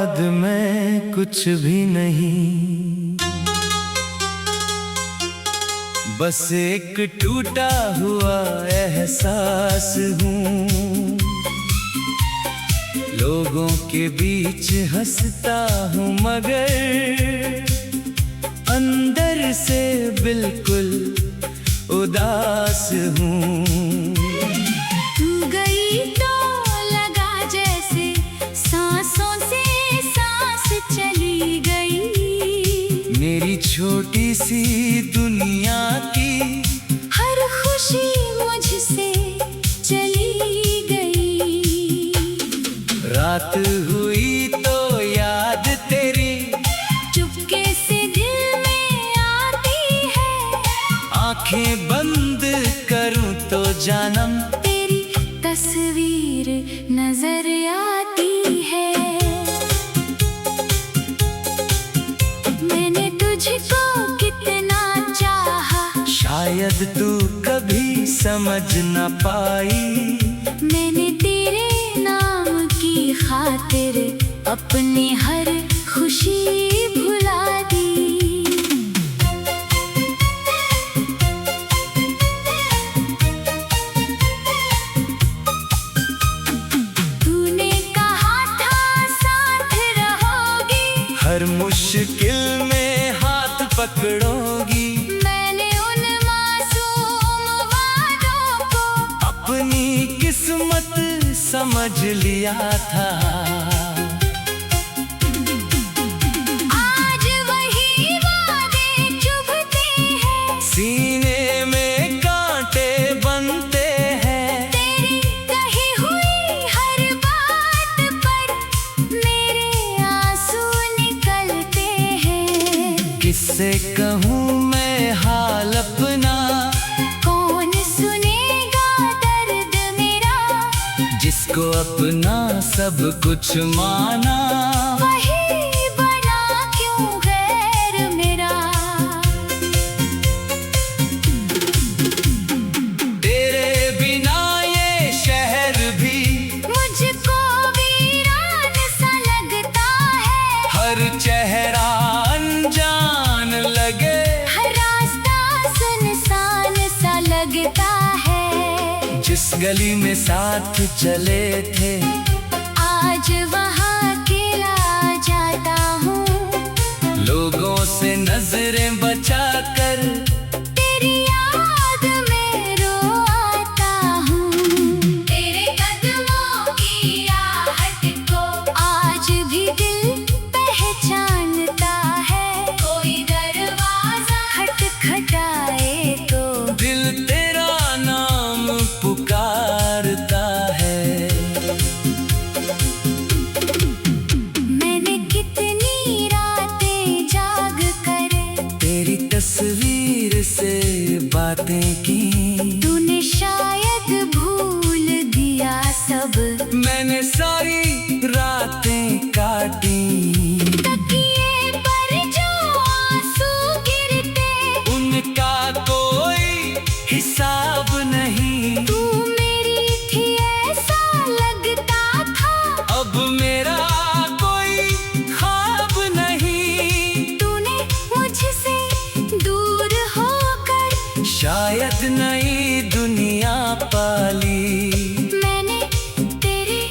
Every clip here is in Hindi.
बाद मैं कुछ भी नहीं, बस एक टूटा हुआ एहसास हूँ। लोगों के बीच हंसता हूँ मगर अंदर से बिल्कुल उदास हूँ। तू गई तो लगा जैसे सांसों से सांस चली गई। मेरी छोटी सी दुनिया की हर खुशी मुझसे चली गई। रात हुई तो याद तेरी चुपके से दिल में आती है। आंखें बंद करूं तो जानम तेरी तस्वीर नजर आती है। मैंने तुझको कितना चाहा, शायद तू कभी समझ न पाई। मैंने तेरे नाम की खातिर अपनी हर खुशी भुला दी। तूने कहा था साथ रहोगी, हर मुश्किल में हाथ पकड़ोगी। मैंने उन मासूम वादों को अपनी किस्मत समझ लिया था। आज वही वादे चुभते हैं, सीने में कांटे बनते हैं। तेरी कही हुई हर बात पर मेरे आंसू निकलते हैं। किससे कहूँ मैं हाल अपना, कौन सुनेगा दर्द मेरा। जिसको अपना सब कुछ माना, वही बना क्यों गैर मेरा। तेरे बिना ये शहर भी मुझको वीरान सा लगता है। हर चेहरा अनजान लगे, हर रास्ता सुनसान सा लगता है। जिस गली में साथ चले थे आज वहाँ अकेला जाता हूँ। लोगों से नजरें बचाकर, तेरी याद में रो आता हूँ। तेरे कदमों की आहट को आज भी दिल पहचानता है। कोई दरवाजा खटखटाए तो दिल तेरा नाम पुकारता है। मैंने कितनी रातें जाग कर तेरी तस्वीर से बातें की। तूने शायद भूल दिया सब, मैंने सारी रातें काटी। तकिए पर जो आंसू गिरते उनका कोई हिसाब नहीं। तू मेरी थी ऐसा लगता था, अब मेरा कोई ख्वाब नहीं। तूने मुझसे दूर होकर शायद नई दुनिया पाली, मैंने तेरे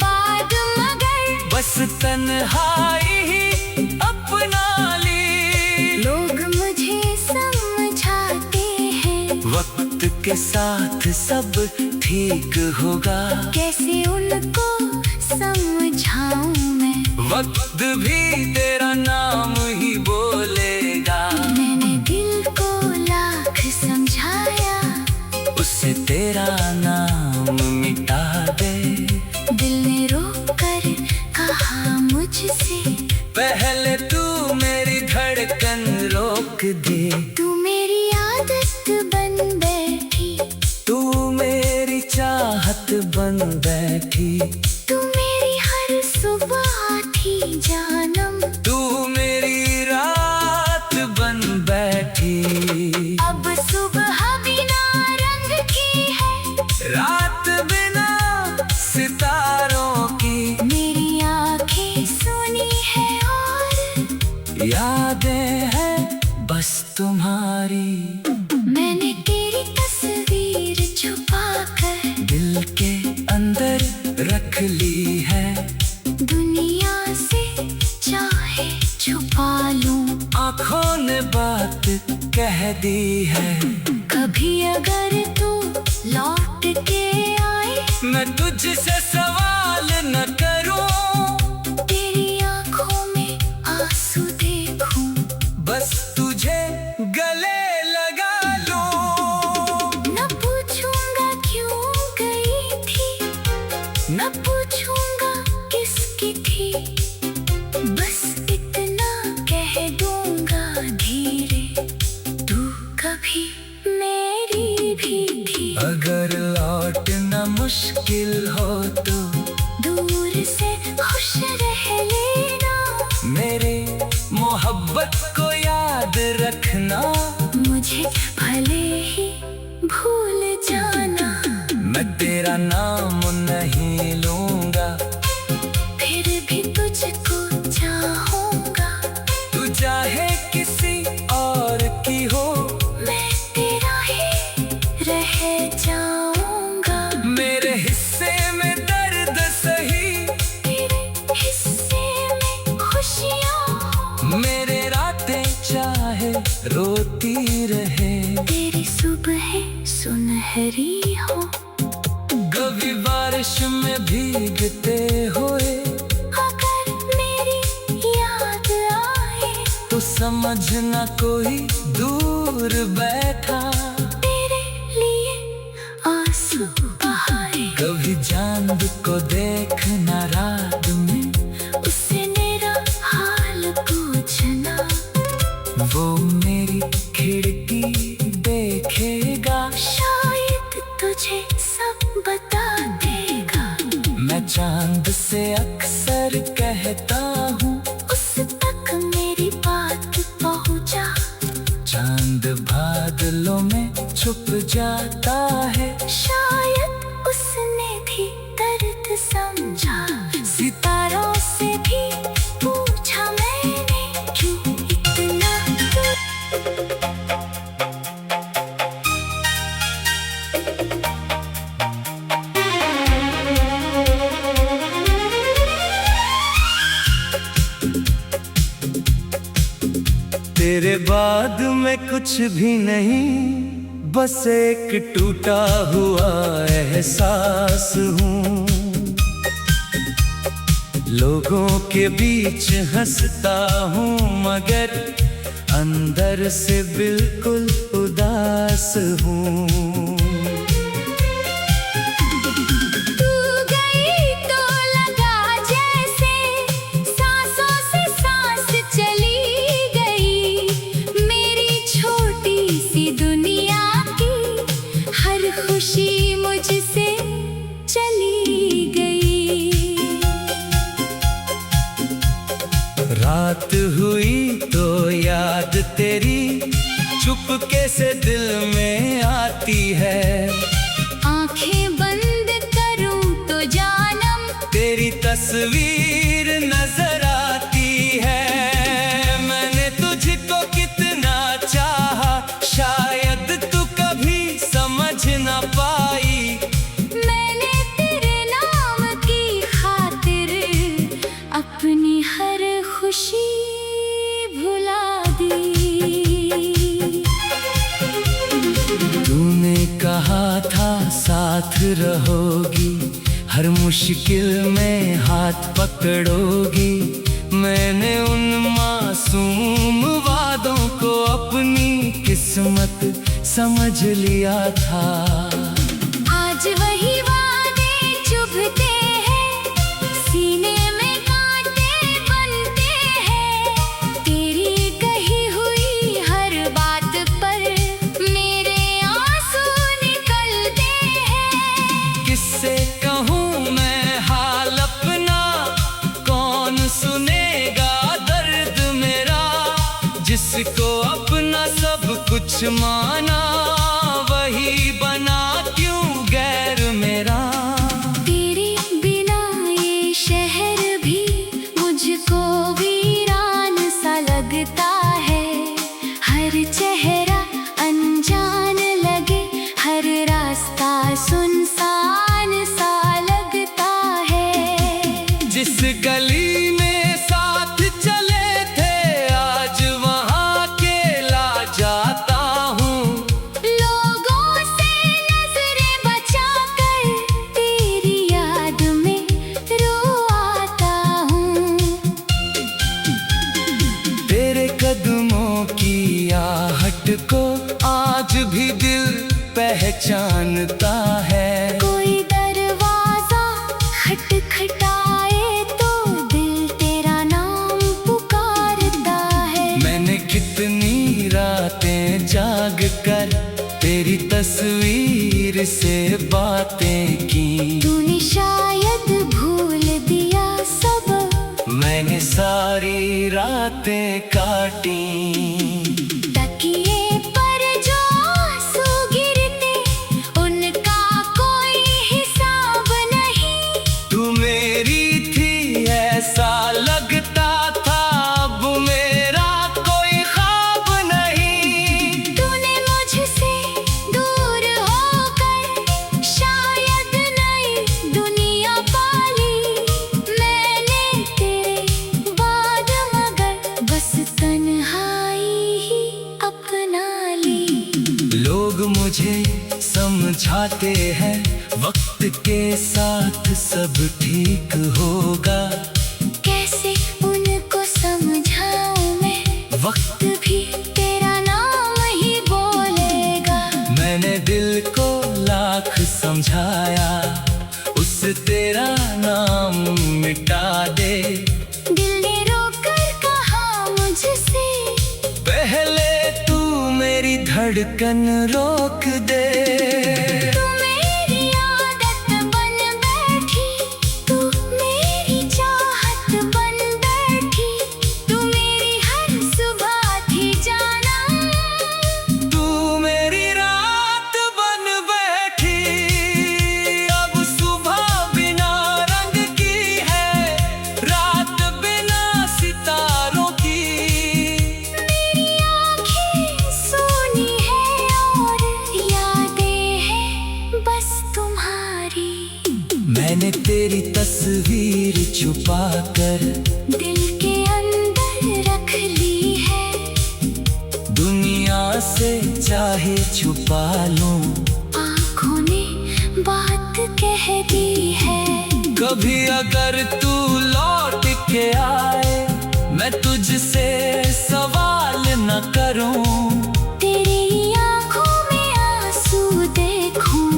बाद मगर बस तन्हाई ही अपना ली। लोग मुझे समझाते हैं, वक्त के साथ सब ठीक होगा। कैसे उनको समझाऊं मैं। वक्त भी तेरा नाम ही बोलेगा। मैंने दिल को लाख समझाया, उससे तेरा नाम मिटा दे। दिल ने रोक कर कहा मुझसे, पहले तू मेरी धड़कन रोक दे। तू मेरी आदत बन बैठी, तू मेरी चाहत बन बैठी। तू मेरी हर सुबह थी जानम, तू मेरी रात बन बैठी। अब सुबह बिना रंग की है, रात बिना सितारों की। मेरी आंखें सुनी बस तुम्हारी। मैंने तेरी तस्वीर छुपा कर दिल के अंदर रख ली है। दुनिया से चाहे छुपा लूं, आँखों ने बात कह दी है। कभी अगर तू लौट के आए, मैं तुझसे सवाल न करूं, तेरी आंखों में आंसू देखूं, बस तुझे गले लगा लूं। न पूछूंगा क्यों गई थी, न पूछूंगा किसकी थी, बस इतना कह दूंगा धीरे, तू कभी मेरी भी थी। अगर लौटना मुश्किल हो तो दूर से खुश रह लेना, मेरे मोहब्बत को याद रखना। मुझे भले ही भूल जाना, मैं तेरा नाम नहीं लूंगा, फिर भी तुझको चाहूंगा। तू चाहे किसी और की हो, मैं तेरा ही रह जाऊंगा। मेरे हिस्से में दर्द सही, तेरे हिस्से में खुशियाँ हो, मेरे रातें चाहे रोती रहे। तेरी सुबह सुनहरी हो, कभी बारिश में भीगते हुए अगर मेरी याद आए, तो समझना कोई दूर बैठा। तेरे लिए आंसू बहाए, कभी चांद को देखना रात में, उससे मेरा हाल पूछना, वो मेरी खिड़की देखेगा। शायद तुझे सब बता देगा। मैं चांद से अक्सर कहता हूँ, उस तक मेरी बात पहुँचा, चांद बादलों में छुप जाता है। शायद उसने भी दर्द समझा। सितारों से भी पूछा मैंने, क्यों इतना तेरे बाद में कुछ भी नहीं, बस एक टूटा हुआ एहसास हूँ। लोगों के बीच हंसता हूँ, मगर अंदर से बिल्कुल उदास हूँ। तू गई तो लगा जैसे सांसों से सांस चली गई, मेरी छोटी सी दुनिया की हर खुशी मुझसे चली गई। रात हुई तो याद तेरी चुपके से दिल में आती है। आंखें बंद करूं तो जानम तेरी तस्वीर नजर आती है। मैंने तुझको कितना चाहा, शायद तू कभी समझ ना पाई। मैंने तेरे नाम की खातिर अपनी हर खुशी भुला दी। तूने कहा था साथ रहोगी, हर मुश्किल में हाथ पकड़ोगी। मैंने उन मासूम वादों को अपनी किस्मत समझ लिया था। आज वही वादे चुभते हैं, सीने में कांटे बनते हैं। तेरी कही हुई हर बात पर मेरे आंसू निकलते हैं। किससे कहूँ मैं हाल अपना, कौन सुनेगा दर्द मेरा। जिसको अपना सब कुछ माना, वही बना क्यों गैर मेरा। तेरे बिना ये शहर भी मुझको वीरान सा लगता है। हर आहट को आज भी दिल पहचानता है। कोई दरवाजा खटखटाए तो दिल तेरा नाम पुकारता है। मैंने कितनी रातें जाग कर तेरी तस्वीर से बातें की। तूने शायद भूल दिया सब, मैंने सारी रातें काटी। तकिए पर जो आंसू गिरते उनका कोई हिसाब नहीं। तू मेरी थी ऐसा लगता था, अब मेरा कोई ख्वाब नहीं। तूने मुझसे दूर होकर शायद नई दुनिया पाली। मैंने तेरे बाद मगर बस तन्हाई ही अपना ली। लोग मुझे समझाते हैं वक्त के साथ सब ठीक होगा। कैसे उनको समझाऊं मैं, वक्त भी तेरा नाम ही बोलेगा। मैंने दिल को लाख समझाया, उससे तेरा नाम मिटा दे। दिल ने रोकर कहा मुझसे, पहले तू मेरी धड़कन रोक दे। तू मेरी आदत बन बैठी, तू मेरी चाहत बन बैठी। तू मेरी हर सुबह थी जाना, तू मेरी रात बन बैठी। अब सुबह बिना रंग की है, रात बिना सितारों की। मेरी आँखें सोनी है और यादें हैं बस तुम्हारी। मैंने तेरी तस्वीर छुपा कर दिल के अंदर रख ली है। दुनिया से चाहे छुपा लूं, आँखों ने बात कह दी है। कभी अगर तू लौट के आए, मैं तुझसे सवाल न करूं। तेरी आँखों में आंसू देखूं,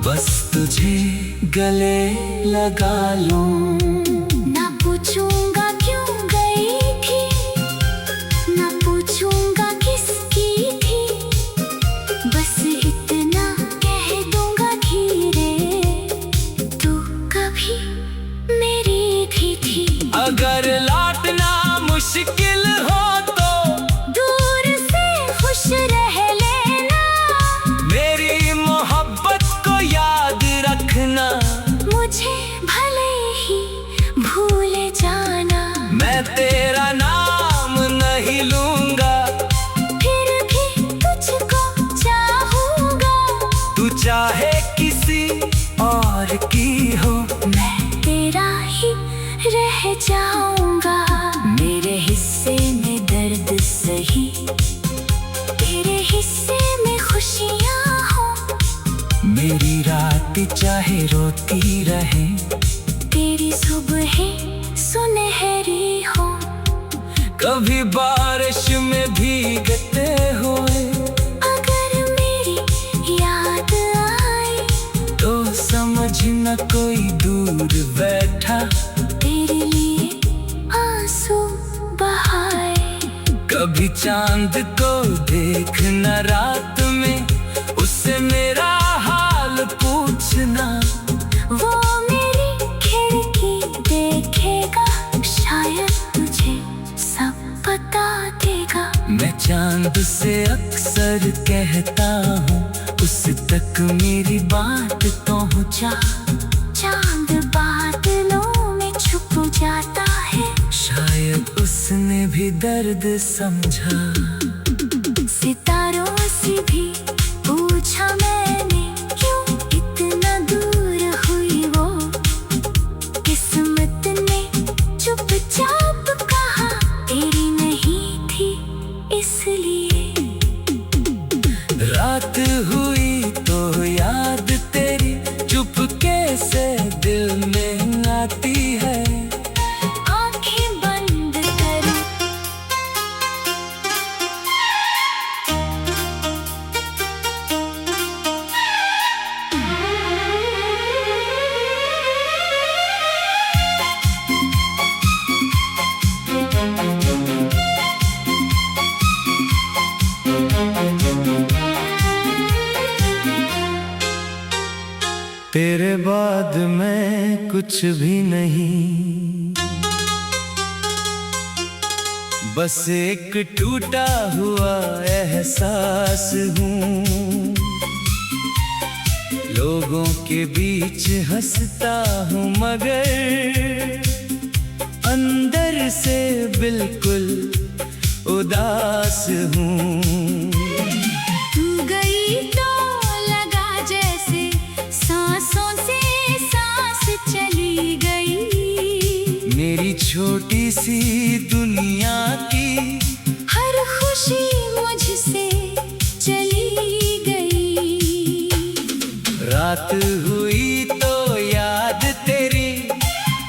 बस तुझे गले लगा लूं। ना पूछूंगा क्यों गई थी, ना पूछूंगा किसकी थी। बस इतना कह दूंगा धीरे, तू कभी मेरी भी थी। अगर लौटना मुश्किल हो तो दूर से खुश रह लेना, मेरी मोहब्बत को याद रखना। मुझे भले ही भूल जाना। मैं तेरा नाम नहीं लूंगा, फिर भी तुझको चाहूंगा। तू चाहे किसी और की हो, मैं तेरा ही रह जाऊंगा। मेरे हिस्से में दर्द सही, तेरे हिस्से में खुशियाँ हो। मेरी रात चाहे रोती रहे, तेरी सुबह सुनहरी हो। कभी बारिश में भीगते हुए अगर मेरी याद आए, तो समझ न कोई दूर बैठा तेरे लिए आंसू बहाए। कभी चांद को देखना रात में, उससे मेरा हाल पूछना। वो मेरी खिड़की देखेगा, शायद तुझे सब बता देगा। मैं चांद से अक्सर कहता हूँ, उस तक मेरी बात पहुँचा। चांद बादलों में छुप जाता है, शायद उसने भी दर्द समझा। सितारों से भी पूछा मैंने, क्यों इतना दूर हुई वो। किस्मत ने चुपचाप कहा, तेरी नहीं थी इसलिए। रात हुई तो याद तेरी चुपके से दिल में आती है। आंखें बंद करो, बाद मैं कुछ भी नहीं, बस एक टूटा हुआ एहसास हूँ। लोगों के बीच हंसता हूँ मगर अंदर से बिल्कुल उदास हूँ। तू गई तो लगा जैसे सांसों से सांस चली गई। मेरी छोटी सी दुनिया की हर खुशी मुझसे चली गई। रात हुई तो याद तेरी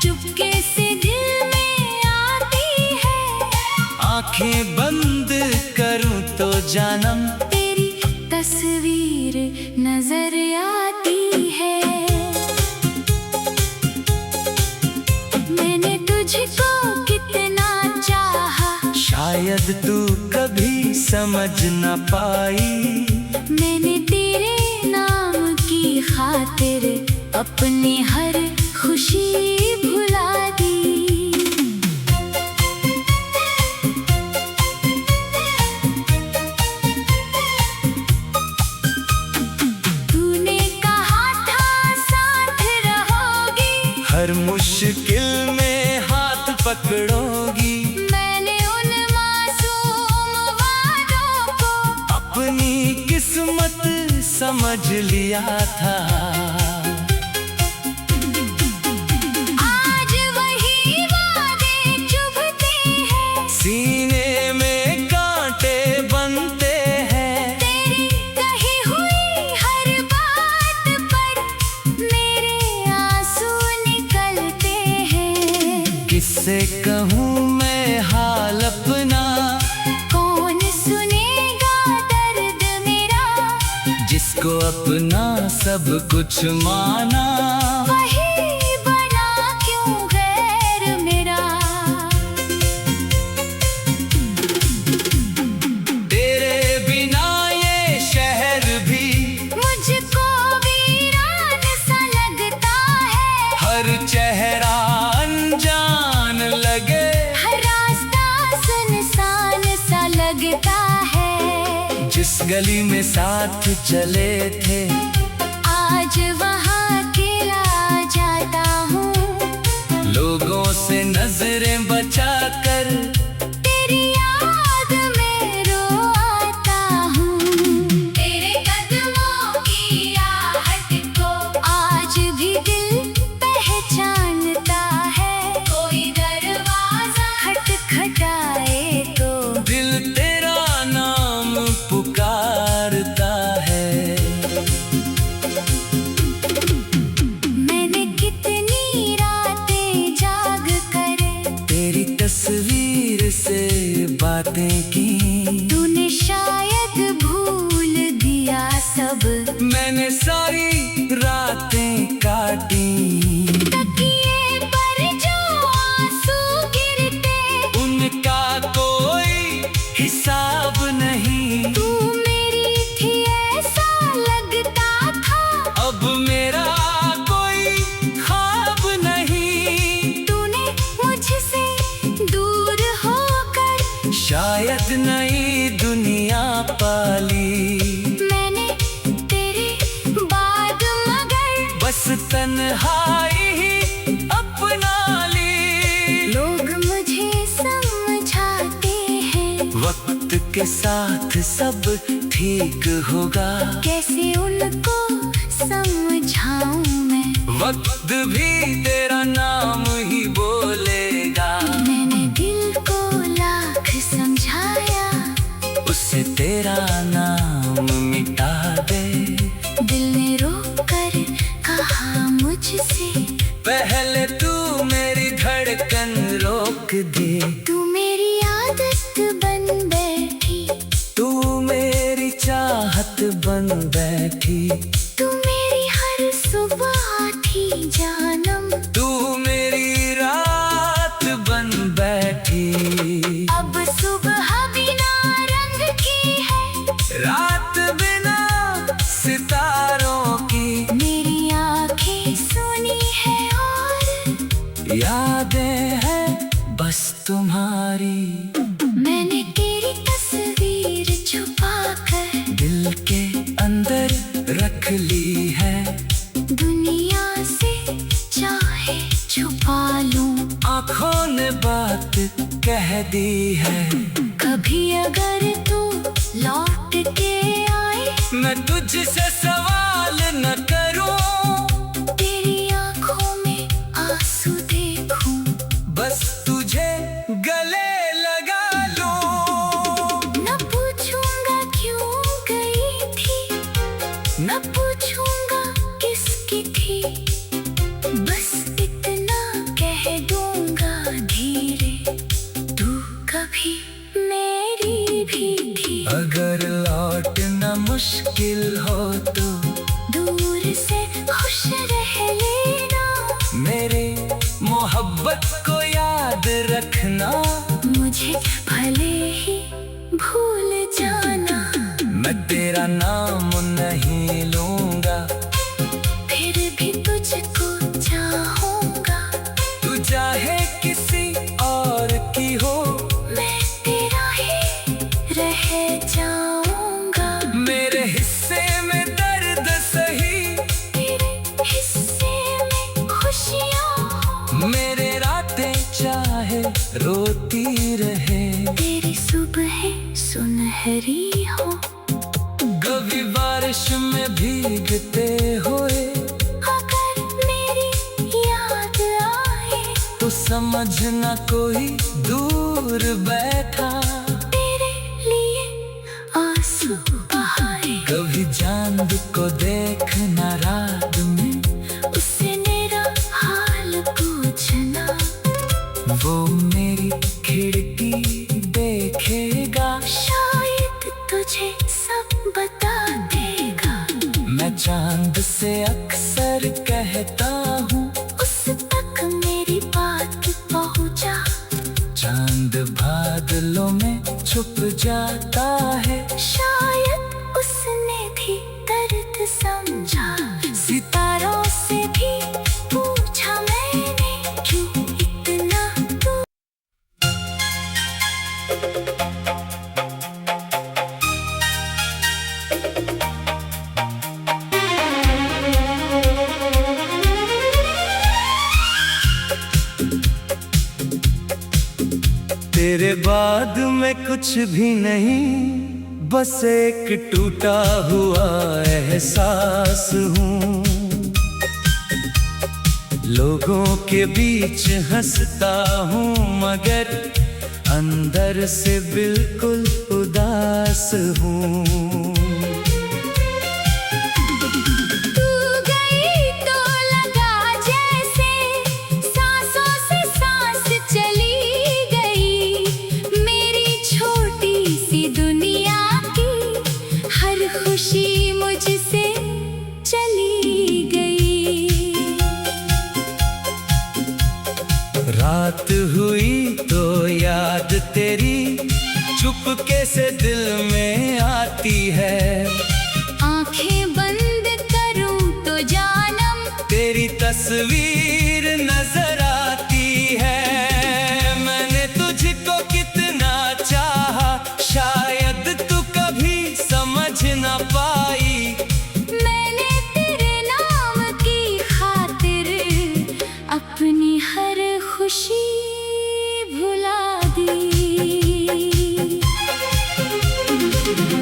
चुपके से दिल में आती है। आंखें बंद करूं तो जानम तेरी तस्वीर नजर आती है। मैंने तुझको कितना चाहा, शायद तू कभी समझ न पाई। मैंने तेरे नाम की खातिर अपनी हर खुशी भुला दी। तूने कहा था साथ रहोगी, हर मुश्किल में हाथ पकड़ोगी। मैंने उन मासूम वादों को अपनी किस्मत समझ लिया था। आज वही वादे चुभते हैं, सीने में कांटे बनते हैं। तेरी कही हुई हर बात पर मेरे आंसू निकलते हैं। किससे कहूँ मैं हाल अपना, कौन सुनेगा दर्द मेरा। जिसको अपना सब कुछ माना, वही बना क्यों गैर मेरा। तेरे बिना ये शहर भी मुझको वीरान सा लगता है। हर चेहरा अनजान लगे, हर रास्ता सुनसान सा लगता है। जिस गली में साथ चले थे आज वहाँ अकेला जाता हूँ। लोगों से नजरें बचाकर, तेरी याद में रो आता हूँ। तेरे कदमों की आहट को आज भी दिल पहचानता है। कोई दरवाजा खटखटाए तो दिल तेरा नाम पुकारता है। मैंने कितनी रातें जाग कर तेरी तस्वीर से बातें की। तूने शायद भूल दिया सब, मैंने सारी रातें काटी। तकिए पर जो आंसू गिरते उनका कोई हिसाब नहीं। तू मेरी थी ऐसा लगता था, अब मेरा कोई ख्वाब नहीं। तूने मुझसे दूर होकर शायद नई दुनिया पाली। मैंने तेरे बाद मगर बस तन्हाई ही अपना ली। लोग मुझे समझाते हैं, वक्त के साथ सब ठीक होगा। कैसे उनको समझाऊं मैं। वक्त भी तेरा नाम ही बोलेगा। मैंने दिल को लाख समझाया, उसे तेरा नाम मिटा दे। दिल ने रोक कर कहा मुझसे, पहले तू मेरी धड़कन रोक दे। तू मेरी आदत बन बैठी, तू मेरी चाहत बन बैठी। तू मेरी हर सुबह थी जानम। तू मेरी रात बन बैठी। अब सुबह बिना रंग की है, रात बिना सितारों की। मेरी आंखें रख ली है। दुनिया से चाहे छुपा लूं, आँखों ने बात कह दी है। कभी अगर तू लौट के आए, मैं तुझसे सवाल न करूं, तेरी आंखों में आंसू देखूं, बस तुझे गले लगा लूं। न पूछूंगा क्यों गई थी, न पूछूंगा किसकी थी, बस इतना कह दूंगा धीरे, तू कभी मेरी भी थी। अगर लौटना मुश्किल हो तो दूर से खुश रह लेना, मेरे मोहब्बत को याद रखना। मुझे भले ही भूल जाना, मैं तेरा नाम नहीं लूंगा, फिर भी तुझको चाहूंगा। तू चाहे किसी और की हो, मैं तेरा ही रह जाऊंगा। मेरे हिस्से में दर्द सही, तेरे हिस्से में खुशियाँ हो, मेरे रातें चाहे रोती रहे। तेरी सुबह सुनहरी हो, कभी बारिश में भीगते हुए अगर मेरी याद आए, तो समझना कोई दूर बैठा। तेरे लिए आंसू बहाए, कभी चांद को देखना रात में, उससे मेरा हाल पूछना, वो मेरी खिड़की देखेगा, शायद तुझे सब बता देगा। मैं चांद से अक्सर कहता हूँ, उस तक मेरी बात पहुँचा, चांद बादलों में छुप जाता है। शायद उसने भी दर्द समझा। सितारों से भी पूछा मैंने, क्यों इतना तू तेरे बाद मैं कुछ भी नहीं, बस एक टूटा हुआ एहसास हूँ। लोगों के बीच हंसता हूँ, मगर अंदर से बिल्कुल उदास हूँ। तू गई तो लगा जैसे सांसों से सांस चली गई, मेरी छोटी सी दुनिया की हर खुशी मुझसे चली गई। रात हुई तो याद तेरी चुपके से दिल में आती है। आंखें बंद करूं तो जानम तेरी तस्वीर नजर आती है। मैंने तुझको कितना चाहा, शायद तू कभी समझ ना पाई। मैंने तेरे नाम की खातिर अपनी हर खुशी भुला दी।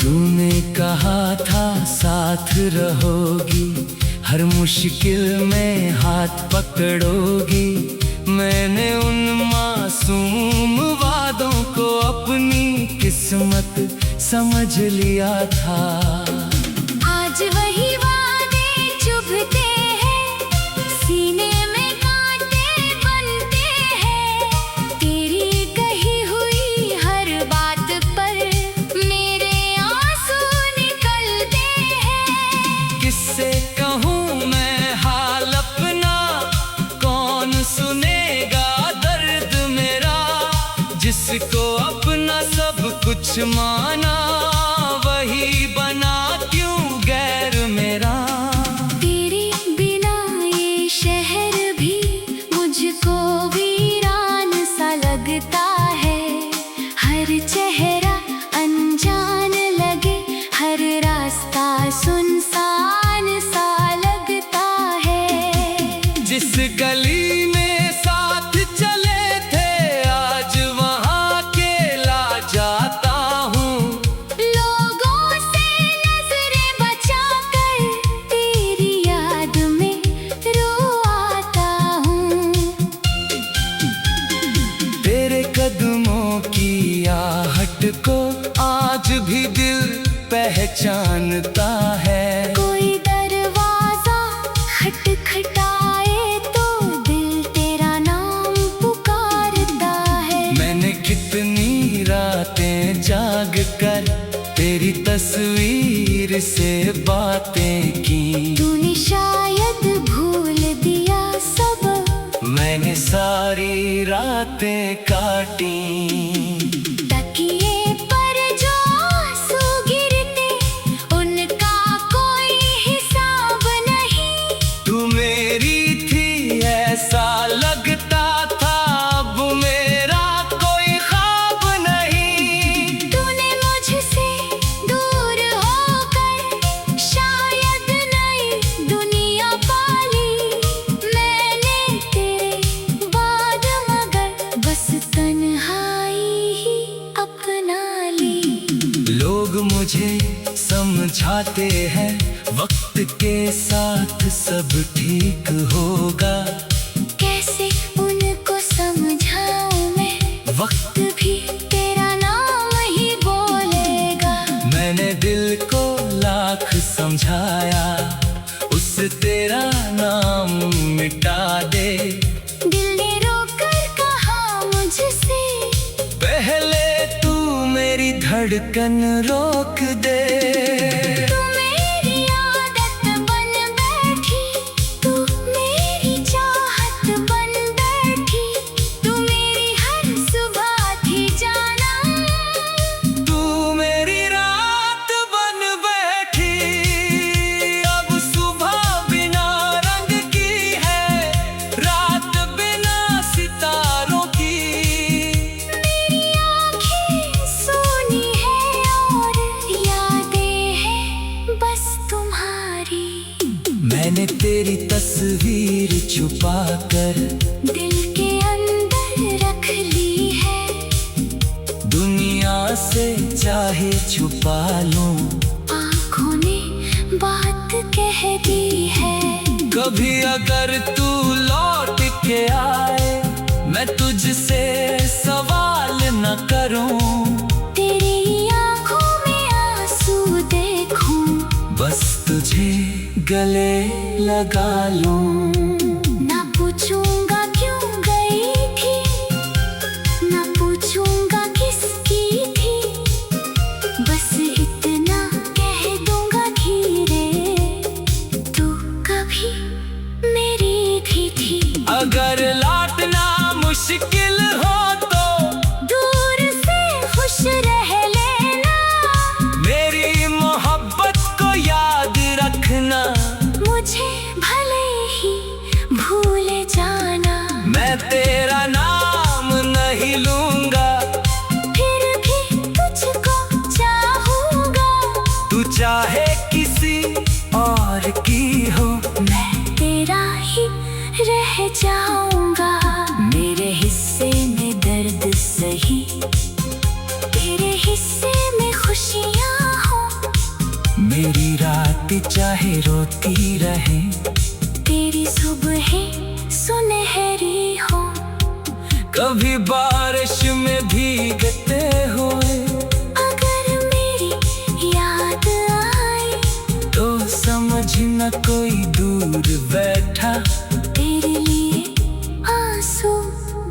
तूने कहा था साथ रहोगी, हर मुश्किल में हाथ पकड़ोगी। मैंने उन मासूम वादों को अपनी किस्मत समझ लिया था। आज वही वादे चुभते हैं, सीने में कांटे बनते हैं। तेरी कही हुई हर बात पर मेरे आंसू निकलते हैं। किससे कहूँ मैं हाल अपना, कौन सुनेगा दर्द मेरा। जिसको अपना सब कुछ माना, वही बना क्यों गैर मेरा। तेरे बिना ये शहर भी मुझको वीरान सा लगता है। हर चेहरा अनजान लगे, हर रास्ता सुनसान जानता है। कोई दरवाजा खटखटाए तो दिल तेरा नाम पुकारता है। मैंने कितनी रातें जाग कर तेरी तस्वीर से बातें की। तूने शायद भूल दिया सब, मैंने सारी रातें काटी। तकिए पर जो आंसू गिरते उनका कोई हिसाब नहीं। तू मेरी थी ऐसा लगता था, अब मेरा कोई ख्वाब नहीं। तूने मुझसे दूर होकर शायद नई दुनिया पाली। मैंने तेरे बाद मगर बस तन्हाई ही अपना ली। लोग मुझे समझाते हैं वक्त के साथ सब ठीक होगा। कैसे उनको समझाऊं मैं, वक्त भी तेरा नाम ही बोलेगा। मैंने दिल को लाख समझाया, उससे तेरा नाम मिटा दे। दिल ने रोकर कहा मुझसे, पहले तू मेरी धड़कन रोक दे। तू मेरी आदत बन बैठी, तू मेरी चाहत बन बैठी। तू मेरी हर सुबह थी जाना, तू मेरी रात बन बैठी। अब सुबह बिना रंग की है, रात बिना सितारों की। मेरी आँखें सोनी है और यादें हैं बस तुम्हारी। मैंने तेरी तस्वीर छुपा कर दिल के अंदर रख ली है। दुनिया से चाहे छुपा लूं, आँखों ने बात कह दी है। कभी अगर तू लौट के आए, मैं तुझसे सवाल न करूं। तेरी आँखों में आंसू देखूं, बस तुझे गले लगा लूं। ना पूछूंगा क्यों गई थी, ना पूछूंगा किसकी थी। बस इतना कह दूंगा धीरे, तू कभी मेरी भी थी। अगर लौटना मुश्किल हो तो दूर से खुश रह लेना, मेरी मोहब्बत को याद रखना। मुझे भले ही भूल जाना। मैं तेरा नाम नहीं लूंगा, फिर भी तुझको चाहूंगा। तू चाहे किसी और की हो, मैं तेरा ही रह जाऊंगा। मेरे हिस्से में दर्द सही, तेरे हिस्से में खुशियाँ हो। मेरी रात चाहे रोती रहे, तेरी सुबहें सुनहरी हो। कभी बारिश में भीगते हुए अगर मेरी याद आए तो समझना कोई दूर बैठा तेरे लिए आंसू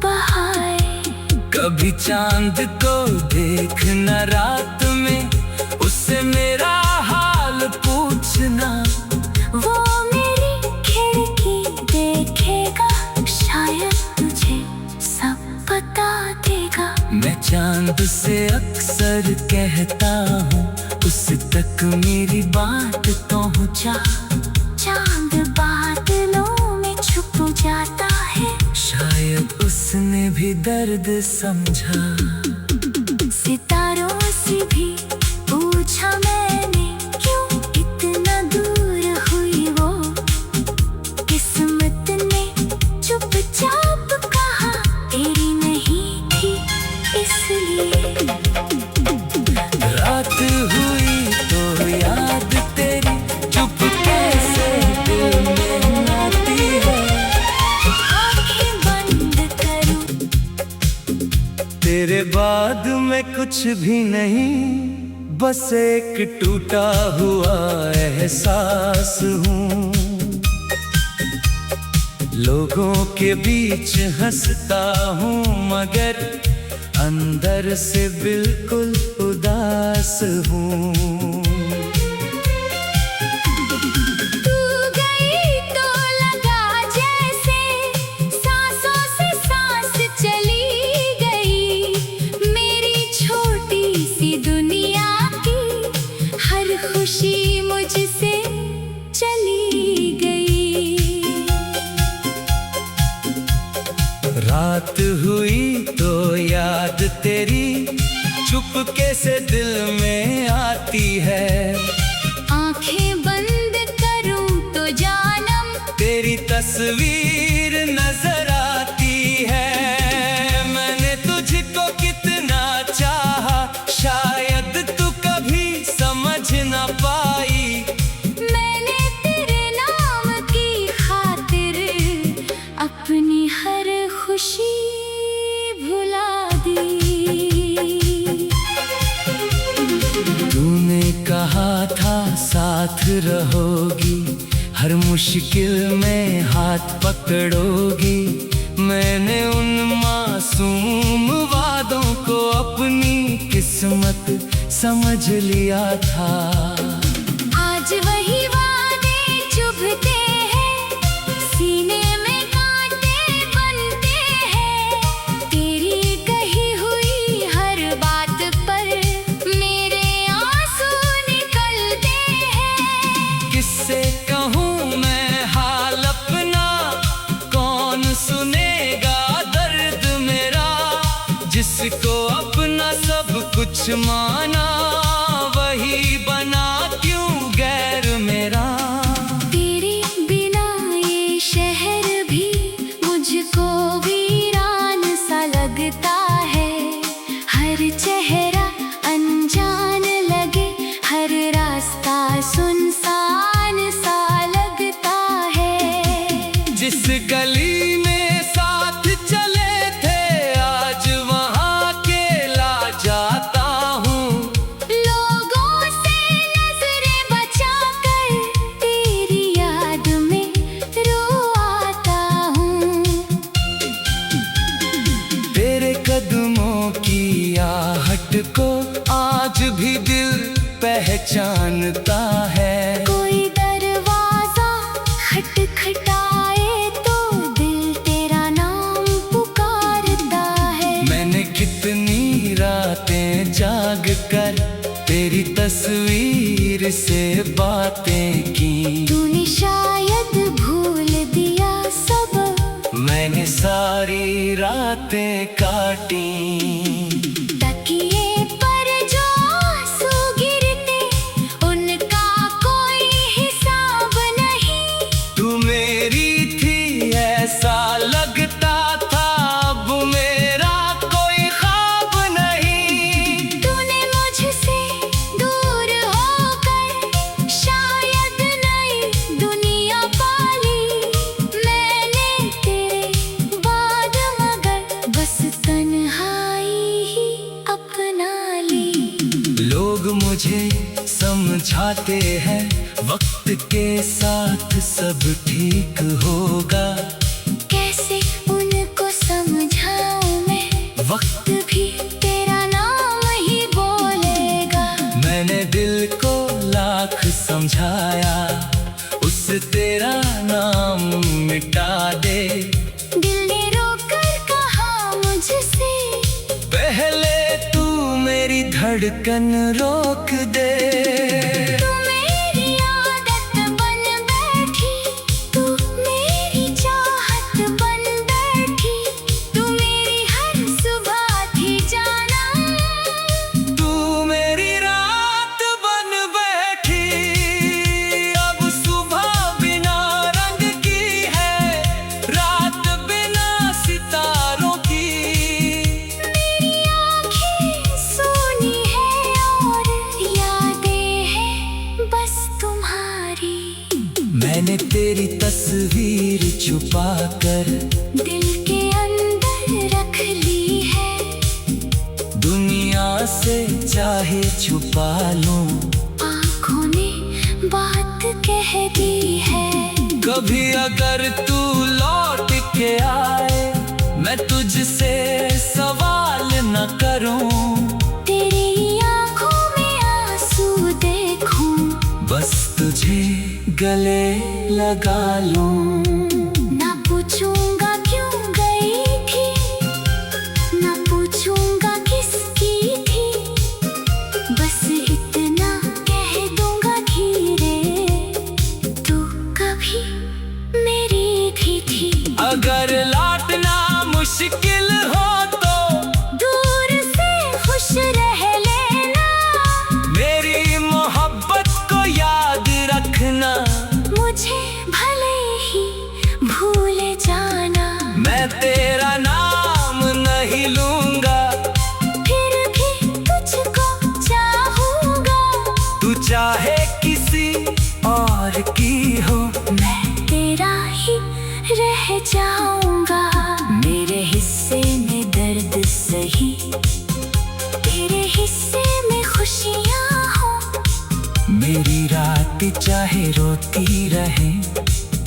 बहाए। कभी चांद को देखना रात में, उससे मेरा हाल पूछना। वो मेरी खिड़की देखेगा, शायद तुझे सब बता देगा। मैं चांद से अक्सर कहता हूँ, उस तक मेरी बात पहुँचा। चांद बादलों में छुप जाता है, शायद उसने भी दर्द समझा। सितारों से भी पूछा मैंने, क्यों इतना दूर हुई वो। किस्मत ने चुपचाप कहा तेरी नहीं थी इसलिए। रात हुई तो याद तेरी चुपके से दिल में आती है। आंखें बंद करूं, तेरे बाद मैं कुछ भी नहीं बस एक टूटा हुआ एहसास हूँ। लोगों के बीच हंसता हूँ मगर अंदर से बिल्कुल उदास हूँ। तू गई तो लगा जैसे सांसों से सांस चली गई। मेरी छोटी सी दुनिया की हर खुशी मुझसे चली गई। रात हुई तो याद तेरी चुपके से दिल में आती है। आंखें बंद करूं तो जानम तेरी तस्वीर नजर आती है। मैंने तुझको कितना चाहा, शायद तू कभी समझ ना पाई। मैंने तेरे नाम की खातिर अपनी हर खुशी भुला दी। तूने कहा था साथ रहोगी, हर मुश्किल में हाथ पकड़ोगी। मैंने उन मासूम वादों को अपनी किस्मत समझ लिया था। आज वही वादे चुभते हैं, सीने में कांटे बनते हैं। तेरी कही हुई हर बात पर मेरे आंसू निकलते हैं। किससे कहूँ मैं हाल अपना, कौन सुनेगा दर्द मेरा। जिसको अपना सब कुछ माना, वही बना क्यों गैर मेरा। तेरे बिना ये शहर भी मुझको वीरान सा लगता है। हर चेहरा अनजान लगे, हर रास्ता सुनसान सा लगता है। जिस गली में साथ चले थे, आज वहाँ अकेला जाता हूँ। लोगों से नजरें बचाकर तेरी याद में रो आता हूँ। तेरे कदमों की आहट को आज भी दिल पहचानता है। कोई दरवाजा खटखटाए तो दिल तेरा नाम पुकारता है। मैंने कितनी रातें जाग कर तेरी तस्वीर से बातें की। तूने शायद भूल दिया सब, मैंने सारी रातें काटी। तकिए पर जो आंसू गिरते उनका कोई हिसाब नहीं। तू मेरी थी ऐसा लगता था, अब मेरा कोई ख्वाब नहीं। तूने मुझसे दूर होकर शायद नई दुनिया पाली। मैंने तेरे बाद मगर बस तन्हाई ही अपना ली। लोग मुझे समझाते हैं वक्त के साथ सब ठीक होगा। कैसे उनको समझाऊं मैं, वक्त भी तेरा नाम ही बोलेगा। मैंने दिल को लाख समझाया, उससे तेरा नाम मिटा दे। दिल ने रोकर कहा मुझसे, पहले तू मेरी धड़कन रोक दे। तू मेरी आदत बन बैठी, तू मेरी चाहत बन बैठी। तू मेरी हर सुबह थी जानम, तू मेरी रात बन बैठी। अब सुबह बिना रंग की है, रात बिना सितारों की। मेरी आँखें सोनी है और यादें हैं बस तुम्हारी। मैंने तेरी तस्वीर छुपा कर दिल के अंदर रख ली है। दुनिया से चाहे छुपा लूं, आँखों ने बात कह दी है। कभी अगर तू लौट के आए, मैं तुझसे सवाल न करूं, तेरी आँखों में आंसू देखूं, बस तुझे गले लगा लूं। ना पूछूंगा क्यों गई थी, ना पूछूंगा किसकी थी, बस इतना कह दूंगा धीरे, तू कभी मेरी भी थी। अगर लौटना मुश्किल हो तो दूर से खुश रह लेना, मेरी मोहब्बत को याद रखना, मुझे भले ही भूल जाना। मैं तेरा नाम नहीं लूंगा, फिर भी तुझको चाहूंगा, तू चाहे किसी और की हो, मैं तेरा ही रह जाऊंगा। मेरे हिस्से में दर्द सही, तेरे हिस्से में खुशियाँ हो, मेरी रात चाहे रोती रहे,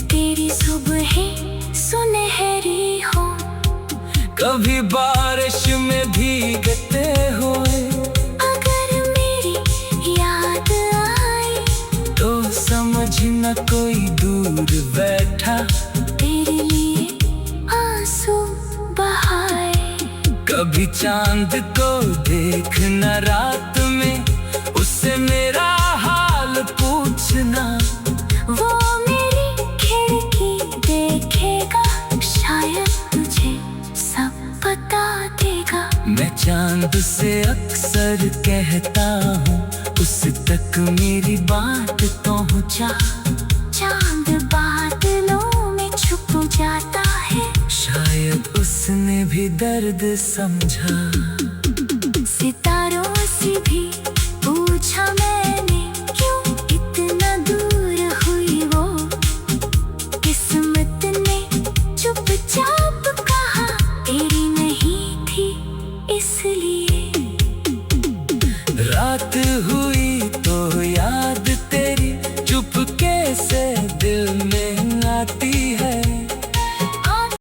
तेरी सुबहें सुनहरी हो। कभी बारिश में भीगते हुए अगर मेरी याद आए, तो समझ न कोई दूर बैठा, तेरे लिए आंसू बहाए। कभी चांद को देखना रात में, उससे मेरा हाल पूछना, वो मेरी खिड़की देखेगा, शायद तुझे सब बता देगा। मैं चांद से अक्सर कहता हूँ, उस तक मेरी बात पहुँचा, चांद बादलों में छुप जाता है, शायद उसने भी दर्द समझा। सितारों से भी पूछा मैंने, क्यों इतना दूर हुई वो, किस्मत ने चुपचाप कहा, तेरी नहीं थी इसलिए। रात हुई